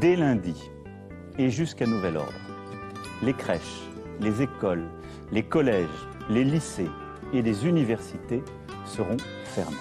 Dès lundi et jusqu'à nouvel ordre, les crèches, les écoles, les collèges, les lycées et les universités seront fermés.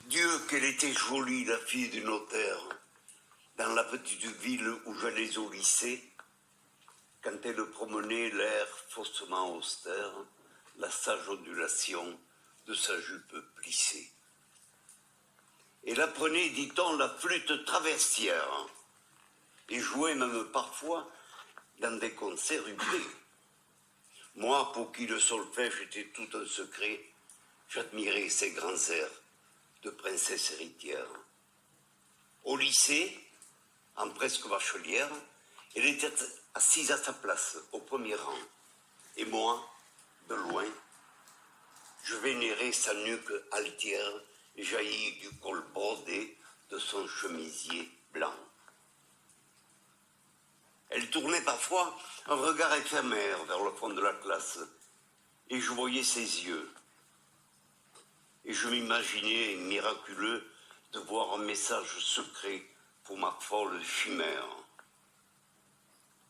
Dieu, qu'elle était jolie, la fille du notaire, dans la petite ville où j'allais au lycée, quand elle promenait l'air faussement austère, la sage ondulation de sa jupe plissée. Elle apprenait, dit-on, la flûte traversière, et jouait même parfois dans des concerts huppés. Moi, pour qui le solfège était tout un secret, j'admirais ses grands airs de princesse héritière. Au lycée, en presque bachelière, elle était assise à sa place, au premier rang. Et moi, de loin, je vénérais sa nuque altière jaillie du col brodé de son chemisier blanc. Elle tournait parfois un regard éphémère vers le fond de la classe, et je voyais ses yeux. Et je m'imaginais miraculeux de voir un message secret pour ma folle chimère.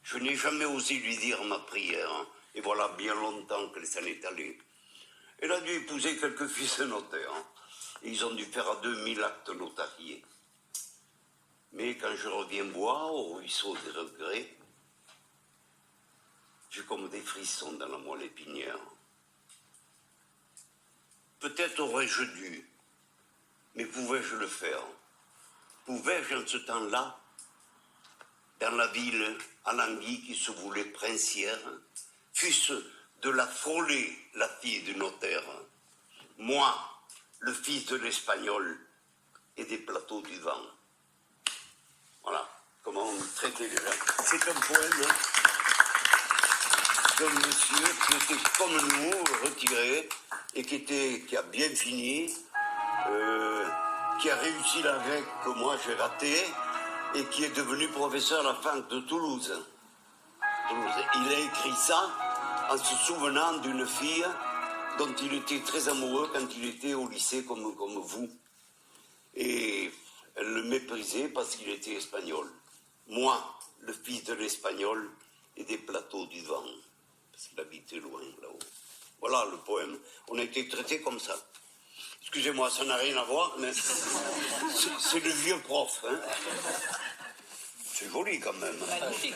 Je n'ai jamais osé lui dire ma prière, et voilà bien longtemps qu'elle s'en est allée. Elle a dû épouser quelques fils de notaires, et ils ont dû faire à 2000 actes notariés. Mais quand je reviens boire au ruisseau des regrets, j'ai comme des frissons dans la moelle épinière. Peut-être aurais-je dû, mais pouvais-je le faire? Pouvais-je en ce temps-là, dans la ville alanguie qui se voulait princière, fût-ce de la frôler, la fille du notaire, moi, le fils de l'espagnol et des plateaux du vent? Voilà, comment on traitait les gens. C'est un poème d'un monsieur qui était comme nous, retiré, et qui a bien fini, qui a réussi la grecque que moi j'ai ratée, et qui est devenu professeur à la fac de Toulouse. Il a écrit ça en se souvenant d'une fille dont il était très amoureux quand il était au lycée comme vous. Et elle le méprisait parce qu'il était espagnol. Moi, le fils de l'espagnol et des plateaux du vent, parce qu'il habitait loin là-haut. Voilà le poème. On a été traités comme ça. Excusez-moi, ça n'a rien à voir, mais c'est le vieux prof. Hein. C'est joli quand même. Magnifique.